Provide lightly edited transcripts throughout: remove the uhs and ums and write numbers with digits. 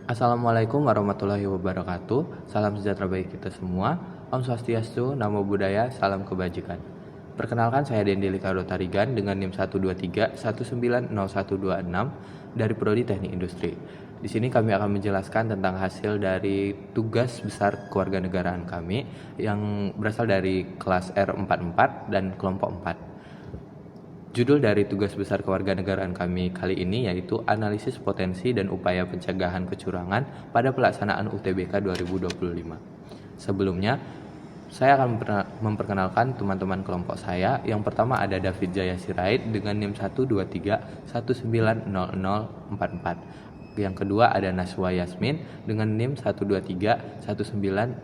Assalamualaikum warahmatullahi wabarakatuh. Salam sejahtera bagi kita semua. Om Swastiastu, Namo Buddhaya, salam kebajikan. Perkenalkan, saya Dendi Ricardo Tarigan dengan NIM 123 1901226 dari Prodi Teknik Industri. Di sini kami akan menjelaskan tentang hasil dari tugas besar kewarganegaraan kami yang berasal dari kelas R44 dan kelompok 4. Judul dari tugas besar kewarganegaraan kami kali ini yaitu Analisis Potensi dan Upaya Pencegahan Kecurangan pada Pelaksanaan UTBK 2025. Sebelumnya, saya akan memperkenalkan teman-teman kelompok saya. Yang pertama ada David Jaya Sirait dengan NIM 123 1900044. Yang kedua ada Naswa Yasmin dengan NIM 123 1900121.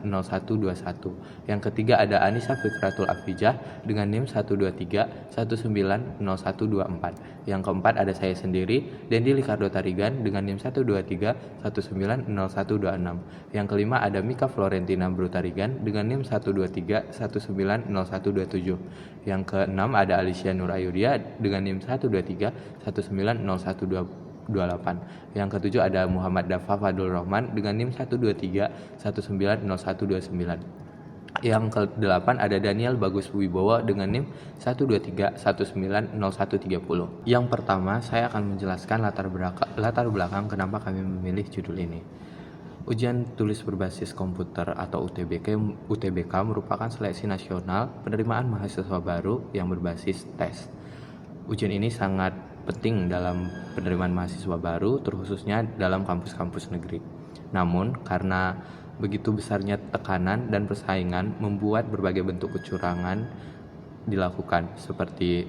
Yang ketiga ada Anissa Fikratul Afijah dengan NIM 123 1900124. Yang keempat ada saya sendiri, Dendi Ricardo Tarigan dengan NIM 123 1900126. Yang kelima ada Mika Florentina Brutarigan dengan NIM 123 1900127. Yang keenam ada Alicia Nur Ayudia dengan NIM 123 1901228. Yang ketujuh ada Muhammad Dafa Fadul Rahman dengan NIM 123 1900129. Yang ke-8 ada Daniel Bagus Wibowo dengan NIM 123 1900130. Yang pertama, saya akan menjelaskan latar belakang kenapa kami memilih judul ini. Ujian tulis berbasis komputer atau UTBK merupakan seleksi nasional penerimaan mahasiswa baru yang berbasis tes. Ujian ini sangat penting dalam penerimaan mahasiswa baru, terkhususnya dalam kampus-kampus negeri. Namun, karena begitu besarnya tekanan dan persaingan membuat berbagai bentuk kecurangan dilakukan, seperti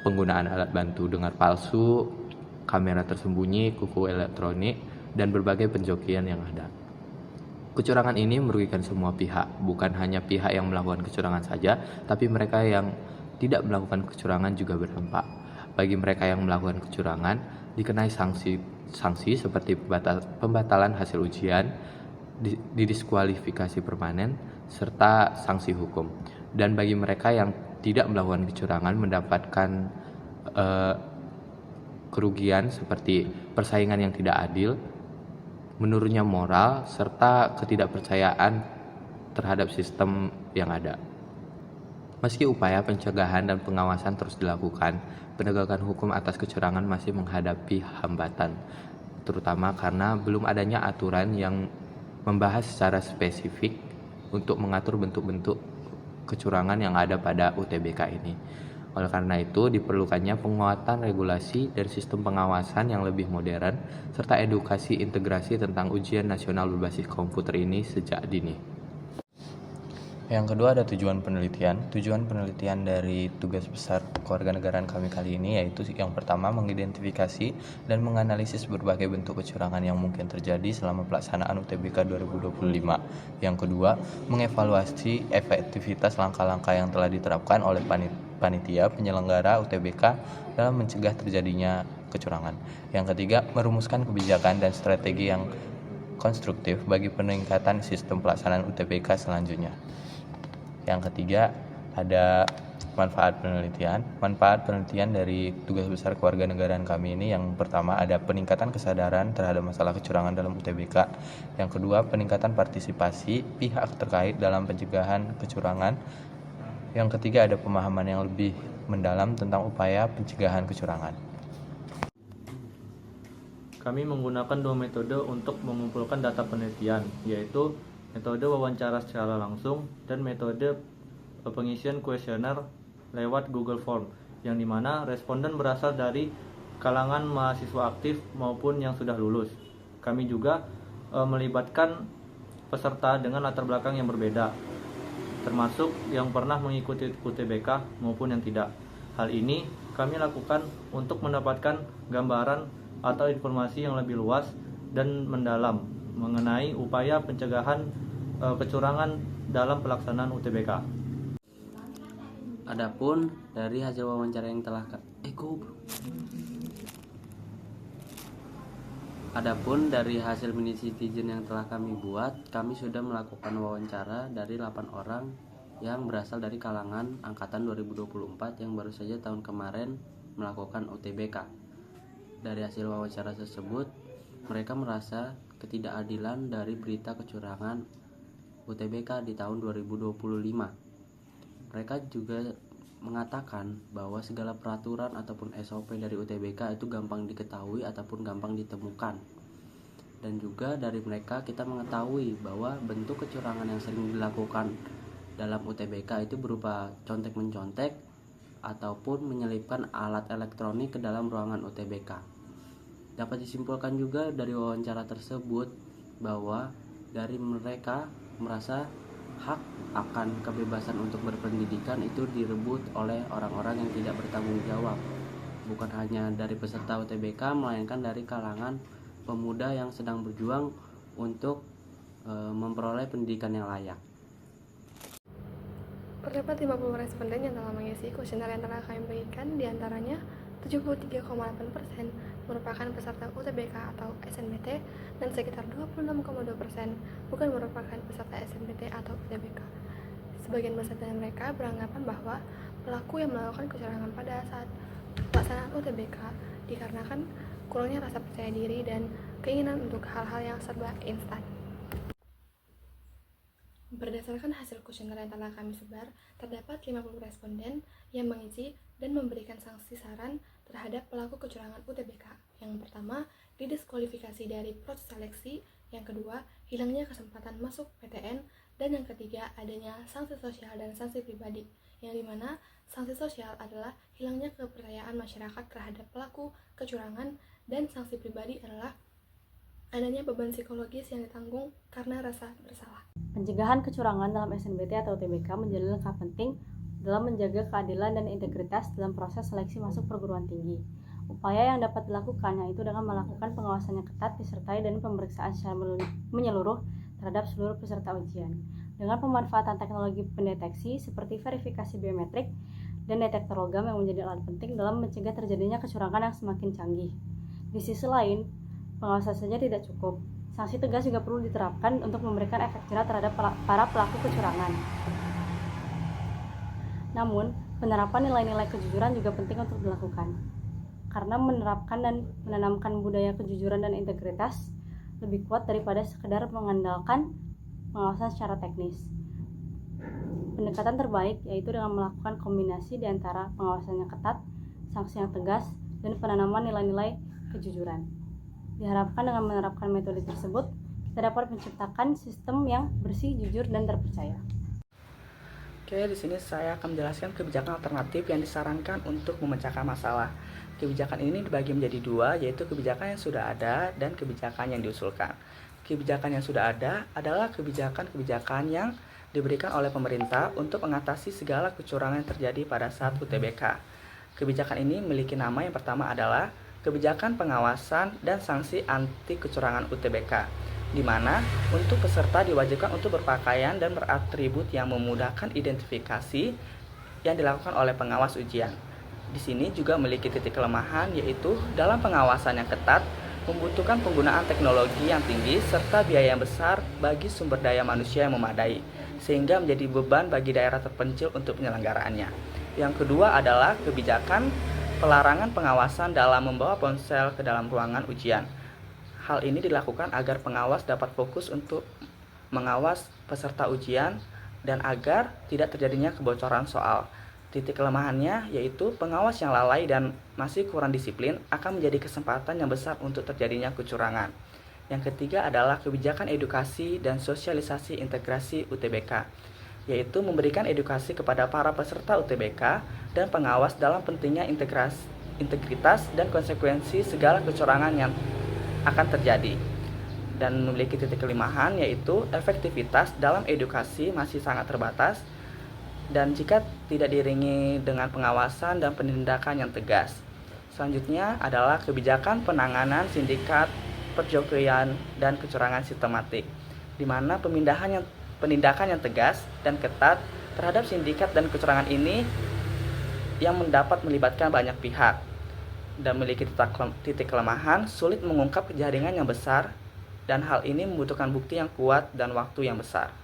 penggunaan alat bantu dengar palsu, kamera tersembunyi, kuku elektronik, dan berbagai penjokian yang ada. Kecurangan ini merugikan semua pihak, bukan hanya pihak yang melakukan kecurangan saja, tapi mereka yang tidak melakukan kecurangan juga berdampak. Bagi mereka yang melakukan kecurangan, dikenai sanksi seperti pembatalan hasil ujian, didiskualifikasi permanen, serta sanksi hukum. Dan bagi mereka yang tidak melakukan kecurangan mendapatkan kerugian seperti persaingan yang tidak adil, menurunnya moral, serta ketidakpercayaan terhadap sistem yang ada. Meski upaya pencegahan dan pengawasan terus dilakukan, penegakan hukum atas kecurangan masih menghadapi hambatan, terutama karena belum adanya aturan yang membahas secara spesifik untuk mengatur bentuk-bentuk kecurangan yang ada pada UTBK ini. Oleh karena itu, diperlukannya penguatan regulasi dan sistem pengawasan yang lebih modern, serta edukasi integrasi tentang ujian nasional berbasis komputer ini sejak dini. Yang kedua ada tujuan penelitian. Tujuan penelitian dari tugas besar kewarganegaraan kami kali ini yaitu yang pertama mengidentifikasi dan menganalisis berbagai bentuk kecurangan yang mungkin terjadi selama pelaksanaan UTBK 2025. Yang kedua, mengevaluasi efektivitas langkah-langkah yang telah diterapkan oleh panitia penyelenggara UTBK dalam mencegah terjadinya kecurangan. Yang ketiga, merumuskan kebijakan dan strategi yang konstruktif bagi peningkatan sistem pelaksanaan UTBK selanjutnya. Yang ketiga ada manfaat penelitian. Manfaat penelitian dari tugas besar kewarganegaraan kami ini yang pertama ada peningkatan kesadaran terhadap masalah kecurangan dalam UTBK. Yang kedua peningkatan partisipasi pihak terkait dalam pencegahan kecurangan. Yang ketiga ada pemahaman yang lebih mendalam tentang upaya pencegahan kecurangan. Kami menggunakan dua metode untuk mengumpulkan data penelitian, yaitu metode wawancara secara langsung dan metode pengisian kuesioner lewat Google Form, yang dimana responden berasal dari kalangan mahasiswa aktif maupun yang sudah lulus. Kami juga melibatkan peserta dengan latar belakang yang berbeda, termasuk yang pernah mengikuti UTBK maupun yang tidak. Hal ini kami lakukan untuk mendapatkan gambaran atau informasi yang lebih luas dan mendalam mengenai upaya pencegahan kecurangan dalam pelaksanaan UTBK. Adapun dari hasil wawancara yang telah mini citizen yang telah kami buat, kami sudah melakukan wawancara dari 8 orang yang berasal dari kalangan angkatan 2024 yang baru saja tahun kemarin melakukan UTBK. Dari hasil wawancara tersebut, mereka merasa ketidakadilan dari berita kecurangan UTBK di tahun 2025. Mereka juga mengatakan bahwa segala peraturan ataupun SOP dari UTBK itu gampang diketahui ataupun gampang ditemukan. Dan juga dari mereka kita mengetahui bahwa bentuk kecurangan yang sering dilakukan dalam UTBK itu berupa contek-mencontek ataupun menyelipkan alat elektronik ke dalam ruangan UTBK. Dapat disimpulkan juga dari wawancara tersebut bahwa dari mereka merasa hak akan kebebasan untuk berpendidikan itu direbut oleh orang-orang yang tidak bertanggung jawab, bukan hanya dari peserta UTBK melainkan dari kalangan pemuda yang sedang berjuang untuk memperoleh pendidikan yang layak. Terdapat 50 responden yang telah mengisi kuesioner yang telah kami bagikan, diantaranya 73,8% merupakan peserta UTBK atau SNBT dan sekitar 26,2% bukan merupakan peserta SNBT atau UTBK. Sebagian besar dari mereka beranggapan bahwa pelaku yang melakukan kecurangan pada saat pelaksanaan UTBK dikarenakan kurangnya rasa percaya diri dan keinginan untuk hal-hal yang serba instan. Berdasarkan hasil kuesioner yang telah kami sebar, terdapat 50 responden yang mengisi dan memberikan sanksi saran terhadap pelaku kecurangan UTBK. Yang pertama, didiskualifikasi dari proses seleksi. Yang kedua, hilangnya kesempatan masuk PTN. Dan yang ketiga, adanya sanksi sosial dan sanksi pribadi, yang dimana sanksi sosial adalah hilangnya kepercayaan masyarakat terhadap pelaku kecurangan, dan sanksi pribadi adalah adanya beban psikologis yang ditanggung karena rasa bersalah. Pencegahan kecurangan dalam SNBT atau UTBK menjadi langkah penting dalam menjaga keadilan dan integritas dalam proses seleksi masuk perguruan tinggi. Upaya yang dapat dilakukan yaitu dengan melakukan pengawasan yang ketat disertai dan pemeriksaan secara menyeluruh terhadap seluruh peserta ujian. Dengan pemanfaatan teknologi pendeteksi seperti verifikasi biometrik dan detektor logam yang menjadi alat penting dalam mencegah terjadinya kecurangan yang semakin canggih. Di sisi lain, pengawasan saja tidak cukup. Sanksi tegas juga perlu diterapkan untuk memberikan efek jerah terhadap para pelaku kecurangan. Namun, penerapan nilai-nilai kejujuran juga penting untuk dilakukan. Karena menerapkan dan menanamkan budaya kejujuran dan integritas lebih kuat daripada sekedar mengandalkan pengawasan secara teknis. Pendekatan terbaik yaitu dengan melakukan kombinasi di antara pengawasan yang ketat, sanksi yang tegas, dan penanaman nilai-nilai kejujuran. Diharapkan dengan menerapkan metode tersebut, kita dapat menciptakan sistem yang bersih, jujur, dan terpercaya. Oke, di sini saya akan menjelaskan kebijakan alternatif yang disarankan untuk memecahkan masalah. Kebijakan ini dibagi menjadi dua, yaitu kebijakan yang sudah ada dan kebijakan yang diusulkan. Kebijakan yang sudah ada adalah kebijakan-kebijakan yang diberikan oleh pemerintah untuk mengatasi segala kecurangan yang terjadi pada saat UTBK. Kebijakan ini memiliki nama yang pertama adalah Kebijakan Pengawasan dan Sanksi Anti Kecurangan UTBK, di mana untuk peserta diwajibkan untuk berpakaian dan beratribut yang memudahkan identifikasi yang dilakukan oleh pengawas ujian. Di sini juga memiliki titik kelemahan, yaitu dalam pengawasan yang ketat membutuhkan penggunaan teknologi yang tinggi serta biaya yang besar bagi sumber daya manusia yang memadai, sehingga menjadi beban bagi daerah terpencil untuk penyelenggaraannya. Yang kedua adalah kebijakan pelarangan pengawasan dalam membawa ponsel ke dalam ruangan ujian. Hal ini dilakukan agar pengawas dapat fokus untuk mengawas peserta ujian dan agar tidak terjadinya kebocoran soal. Titik kelemahannya yaitu pengawas yang lalai dan masih kurang disiplin akan menjadi kesempatan yang besar untuk terjadinya kecurangan. Yang ketiga adalah kebijakan edukasi dan sosialisasi integrasi UTBK, yaitu memberikan edukasi kepada para peserta UTBK dan pengawas dalam pentingnya integritas dan konsekuensi segala kecurangan yang akan terjadi. Dan memiliki titik kelemahan yaitu efektivitas dalam edukasi masih sangat terbatas, dan jika tidak diiringi dengan pengawasan dan penindakan yang tegas. Selanjutnya adalah kebijakan penanganan sindikat, perjudian, dan kecurangan sistematik, di mana penindakan yang tegas dan ketat terhadap sindikat dan kecurangan ini yang mendapat melibatkan banyak pihak dan memiliki titik kelemahan, sulit mengungkap jaringan yang besar, dan hal ini membutuhkan bukti yang kuat dan waktu yang besar.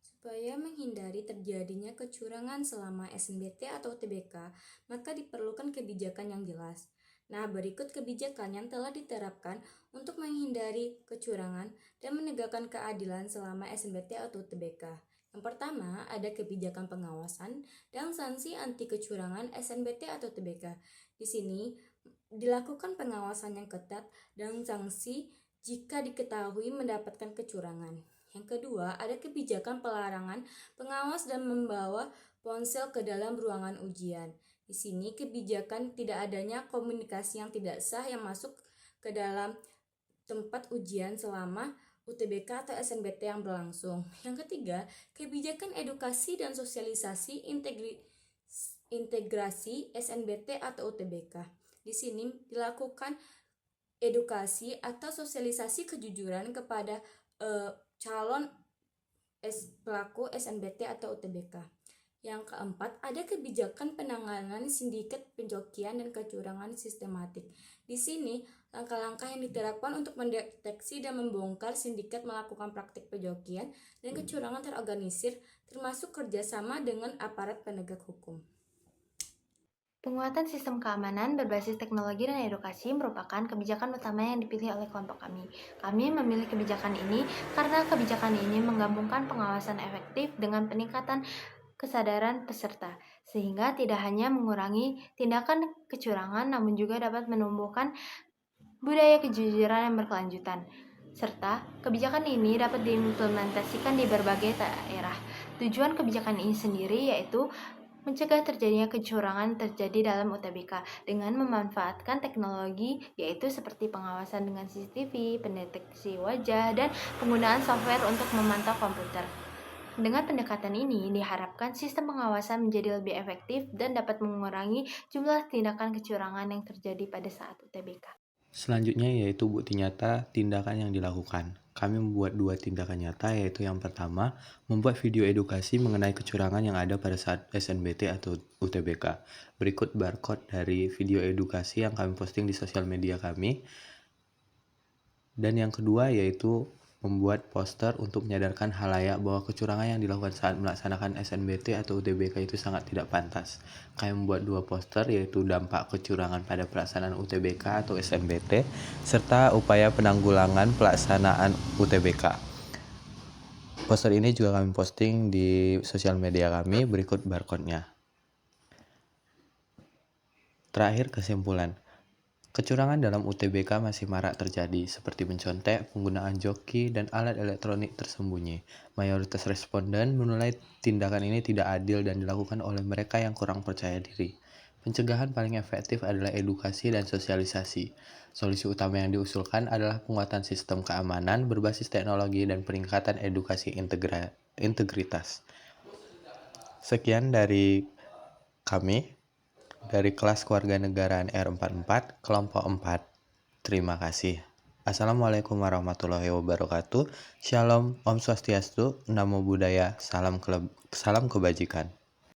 Supaya menghindari terjadinya kecurangan selama SNBT atau UTBK, maka diperlukan kebijakan yang jelas. Nah, berikut kebijakan yang telah diterapkan untuk menghindari kecurangan dan menegakkan keadilan selama SNBT atau UTBK. Yang pertama, ada kebijakan pengawasan dan sanksi anti kecurangan SNBT atau UTBK. Di sini dilakukan pengawasan yang ketat dan sanksi jika diketahui mendapatkan kecurangan. Yang kedua, ada kebijakan pelarangan pengawas dan membawa ponsel ke dalam ruangan ujian. Di sini kebijakan tidak adanya komunikasi yang tidak sah yang masuk ke dalam tempat ujian selama UTBK atau SNBT yang berlangsung. Yang ketiga, kebijakan edukasi dan sosialisasi integrasi SNBT atau UTBK. Di sini dilakukan edukasi atau sosialisasi kejujuran kepada calon pelaku SNBT atau UTBK. Yang keempat, ada kebijakan penanganan sindikat penjokian dan kecurangan sistematik. Di sini, langkah-langkah yang diterapkan untuk mendeteksi dan membongkar sindikat melakukan praktik penjokian dan kecurangan terorganisir, termasuk kerjasama dengan aparat penegak hukum. Penguatan sistem keamanan berbasis teknologi dan edukasi merupakan kebijakan utama yang dipilih oleh kelompok kami. Kami memilih kebijakan ini karena kebijakan ini menggabungkan pengawasan efektif dengan peningkatan kesadaran peserta, sehingga tidak hanya mengurangi tindakan kecurangan, namun juga dapat menumbuhkan budaya kejujuran yang berkelanjutan. Serta, kebijakan ini dapat diimplementasikan di berbagai daerah. Tujuan kebijakan ini sendiri yaitu mencegah terjadinya kecurangan terjadi dalam UTBK dengan memanfaatkan teknologi yaitu seperti pengawasan dengan CCTV, pendeteksi wajah, dan penggunaan software untuk memantau komputer. Dengan pendekatan ini, diharapkan sistem pengawasan menjadi lebih efektif dan dapat mengurangi jumlah tindakan kecurangan yang terjadi pada saat UTBK. Selanjutnya yaitu bukti nyata tindakan yang dilakukan. Kami membuat 2 tindakan nyata, yaitu yang pertama, membuat video edukasi mengenai kecurangan yang ada pada saat SNBT atau UTBK. Berikut barcode dari video edukasi yang kami posting di sosial media kami. Dan yang kedua yaitu membuat poster untuk menyadarkan halayak bahwa kecurangan yang dilakukan saat melaksanakan SNBT atau UTBK itu sangat tidak pantas. Kami membuat 2 poster, yaitu dampak kecurangan pada pelaksanaan UTBK atau SNBT serta upaya penanggulangan pelaksanaan UTBK. Poster ini juga kami posting di sosial media kami, berikut barcode-nya. Terakhir, kesimpulan. Kecurangan dalam UTBK masih marak terjadi, seperti mencontek, penggunaan joki, dan alat elektronik tersembunyi. Mayoritas responden menilai tindakan ini tidak adil dan dilakukan oleh mereka yang kurang percaya diri. Pencegahan paling efektif adalah edukasi dan sosialisasi. Solusi utama yang diusulkan adalah penguatan sistem keamanan berbasis teknologi dan peningkatan edukasi integritas. Sekian dari kami. Dari kelas kewarganegaraan R44, kelompok 4. Terima kasih. Assalamualaikum warahmatullahi wabarakatuh. Shalom, Om Swastiastu, Namo Buddhaya, salam kebajikan.